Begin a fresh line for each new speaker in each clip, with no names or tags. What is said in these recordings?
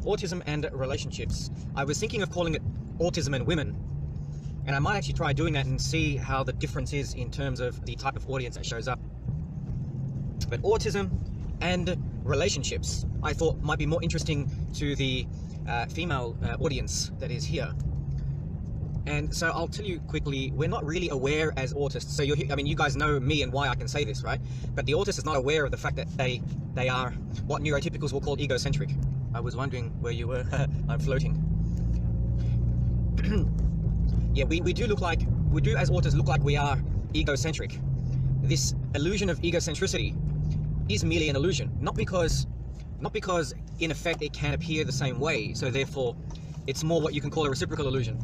autism and relationships. I was thinking of calling it autism and women, and I might actually try doing that and see how the difference is in terms of the type of audience that shows up. But autism and relationships, I thought might be more interesting to the female audience that is here. And so I'll tell you quickly, we're not really aware as autists. So I mean, you guys know me and why I can say this, right? But the autist is not aware of the fact that they are what neurotypicals will call egocentric. I was wondering where you were. I'm floating. Yeah, we do as autists look like we are egocentric. This illusion of egocentricity is merely an illusion, not because in effect it can appear the same way. So therefore, it's more what you can call a reciprocal illusion.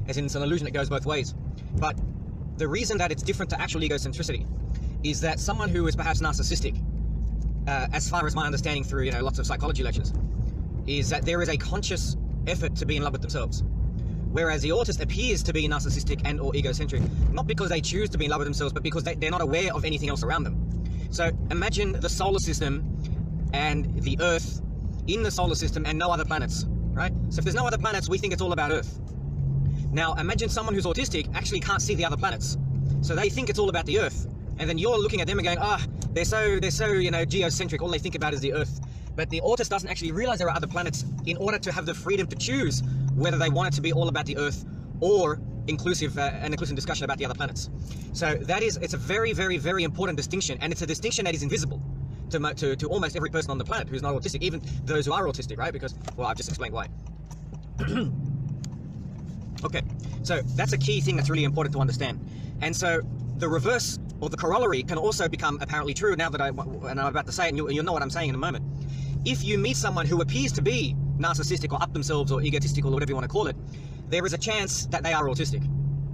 As in, it's an illusion that goes both ways. But the reason that it's different to actual egocentricity is that someone who is perhaps narcissistic, as far as my understanding through lots of psychology lectures, is that there is a conscious effort to be in love with themselves. Whereas the autist appears to be narcissistic and or egocentric, not because they choose to be in love with themselves, but because they're not aware of anything else around them. So imagine the solar system and the Earth in the solar system and no other planets, right? So if there's no other planets, we think it's all about Earth. Now imagine someone who's autistic actually can't see the other planets. So they think it's all about the Earth. And then you're looking at them and going, they're so geocentric, all they think about is the Earth. But the autist doesn't actually realize there are other planets in order to have the freedom to choose whether they want it to be all about the Earth or an inclusive discussion about the other planets. So it's a very, very, very important distinction, and it's a distinction that is invisible to almost every person on the planet who's not autistic, even those who are autistic, right? Because, well, I've just explained why. Okay, so that's a key thing that's really important to understand. And so the reverse, or the corollary, can also become apparently true now that I'm about to say it, and you'll know what I'm saying in a moment. If you meet someone who appears to be narcissistic or up themselves or egotistical or whatever you want to call it, there is a chance that they are autistic,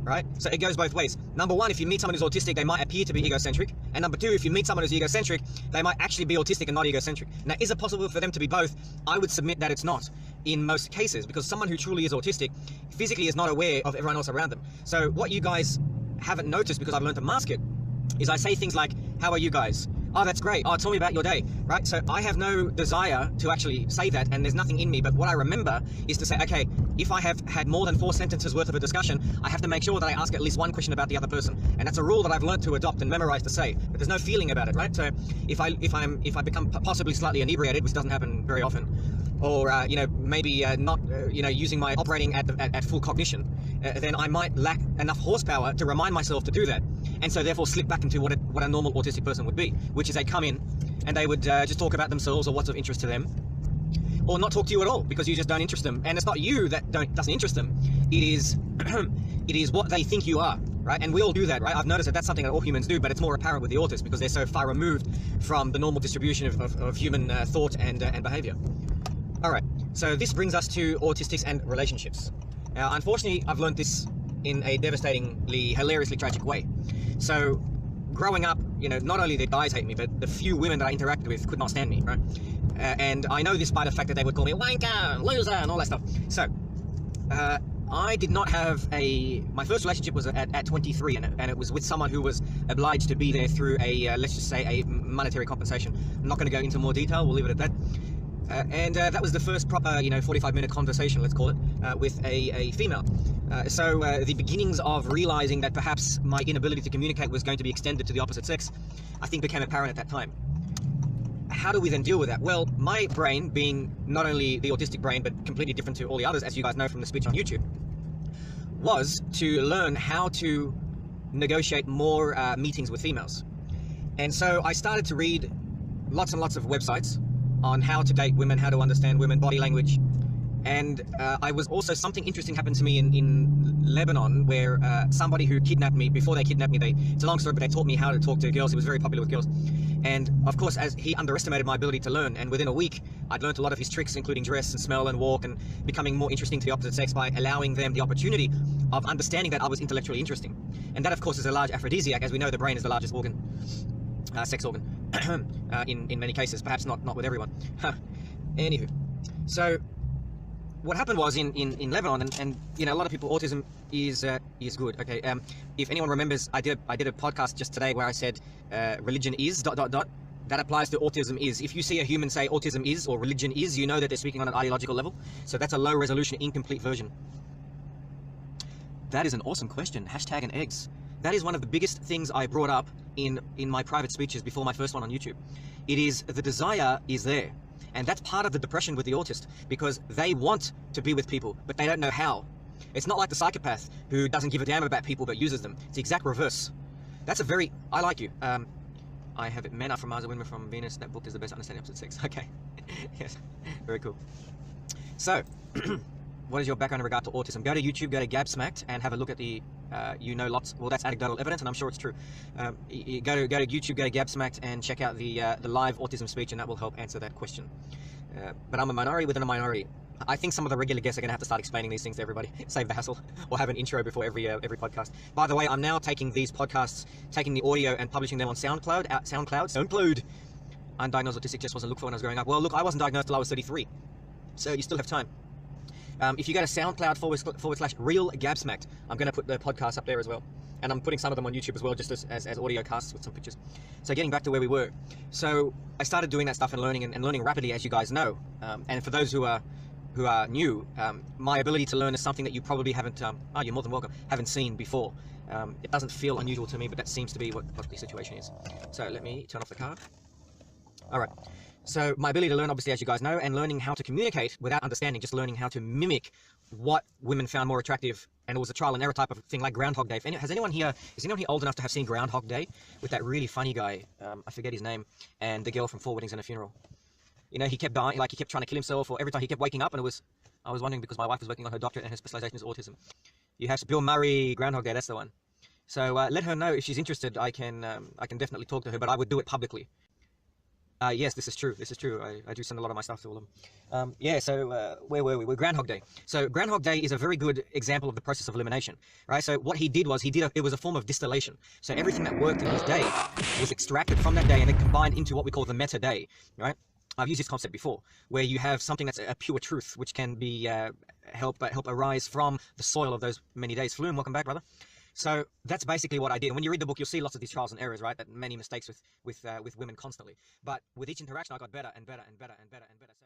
right? So it goes both ways. Number one, if you meet someone who's autistic, they might appear to be egocentric. And number two, if you meet someone who's egocentric, they might actually be autistic and not egocentric. Now, is it possible for them to be both? I would submit that it's not in most cases, because someone who truly is autistic physically is not aware of everyone else around them. So what you guys haven't noticed, because I've learned to mask it, is I say things like, how are you guys? Oh, that's great. Oh, tell me about your day, right? So I have no desire to actually say that, and there's nothing in me, but what I remember is to say, okay, if I have had more than 4 sentences worth of a discussion, I have to make sure that I ask at least one question about the other person. And that's a rule that I've learned to adopt and memorize to say, but there's no feeling about it, right? So if I become possibly slightly inebriated, which doesn't happen very often, or maybe not using my operating at full cognition, then I might lack enough horsepower to remind myself to do that, and so therefore slip back into what a normal autistic person would be, which is they come in and they would just talk about themselves or what's of interest to them, or not talk to you at all because you just don't interest them. And it's not you that doesn't interest them, it is it is what they think you are, right? And we all do that, right? I've noticed that that's something that all humans do, but it's more apparent with the autists because they're so far removed from the normal distribution of human thought and behavior. All right, so this brings us to autistics and relationships. Now, unfortunately, I've learned this in a devastatingly, hilariously tragic way. So, growing up, not only did guys hate me, but the few women that I interacted with could not stand me, right? And I know this by the fact that they would call me wanker, loser, and all that stuff. So, I did not have my first relationship was at 23, and it was with someone who was obliged to be there through let's just say a monetary compensation. I'm not going to go into more detail, we'll leave it at that. And that was the first proper, 45-minute conversation, let's call it, with a female. So the beginnings of realizing that perhaps my inability to communicate was going to be extended to the opposite sex, I think became apparent at that time. How do we then deal with that? Well, my brain, being not only the autistic brain, but completely different to all the others, as you guys know from the speech on YouTube, was to learn how to negotiate more meetings with females. And so I started to read lots and lots of websites on how to date women, how to understand women, body language. And something interesting happened to me in Lebanon, where somebody who kidnapped me, before they kidnapped me, it's a long story, but they taught me how to talk to girls. He was very popular with girls. And of course, as he underestimated my ability to learn, and within a week, I'd learned a lot of his tricks, including dress and smell and walk, and becoming more interesting to the opposite sex by allowing them the opportunity of understanding that I was intellectually interesting. And that, of course, is a large aphrodisiac. As we know, the brain is the largest organ, sex organ, in many cases, perhaps not with everyone. Anywho, so what happened was in Lebanon, and a lot of people, autism is good. Okay, if anyone remembers, I did a podcast just today where I said religion is ... that applies to autism is. If you see a human say autism is or religion is, you know that they're speaking on an ideological level. So that's a low resolution, incomplete version. That is an awesome question. Hashtag and eggs. That is one of the biggest things I brought up in my private speeches before my first one on YouTube. It is the desire is there. And that's part of the depression with the autist, because they want to be with people, but they don't know how. It's not like the psychopath who doesn't give a damn about people but uses them. It's the exact reverse. That's a very... I like you. I have it. Men are from Mars and women from Venus. That book is the best understanding of episode 6. Okay. Yes. Very cool. So, what is your background in regard to autism? Go to YouTube, go to Gabsmacked, and have a look at the, lots. Well, that's anecdotal evidence, and I'm sure it's true. Go to YouTube, go to Gabsmacked, and check out the live autism speech, and that will help answer that question. But I'm a minority within a minority. I think some of the regular guests are going to have to start explaining these things to everybody. Save the hassle, or have an intro before every podcast. By the way, I'm now taking these podcasts, taking the audio and publishing them on SoundCloud. SoundCloud. Undiagnosed autistic just wasn't looked for when I was growing up. Well, look, I wasn't diagnosed till I was 33, so you still have time. If you go to SoundCloud/real Gabsmacked, I'm going to put the podcast up there as well. And I'm putting some of them on YouTube as well, just as audio casts with some pictures. So getting back to where we were. So I started doing that stuff and learning rapidly, as you guys know. And for those who are new, my ability to learn is something that you probably haven't, you're more than welcome, haven't seen before. It doesn't feel unusual to me, but that seems to be what the situation is. So let me turn off the car. All right. So my ability to learn, obviously, as you guys know, and learning how to communicate without understanding, just learning how to mimic what women found more attractive. And it was a trial and error type of thing, like Groundhog Day. Is anyone here old enough to have seen Groundhog Day with that really funny guy? I forget his name, and the girl from 4 Weddings and a Funeral. You know, he kept dying, like he kept trying to kill himself, or every time he kept waking up, and I was wondering, because my wife was working on her doctorate and her specialization is autism. You have Bill Murray, Groundhog Day, that's the one. So let her know if she's interested. I can definitely talk to her, but I would do it publicly. Yes, this is true. I do send a lot of my stuff to all of them. So where were we? We're Groundhog Day. So Groundhog Day is a very good example of the process of elimination, right? So what he did was, it was a form of distillation. So everything that worked in his day was extracted from that day and then combined into what we call the meta day, right? I've used this concept before, where you have something that's a pure truth, which can be help arise from the soil of those many days. Flume, welcome back, brother. So that's basically what I did. And when you read the book, you'll see lots of these trials and errors, right? That many mistakes with women constantly. But with each interaction, I got better and better and better and better and better. So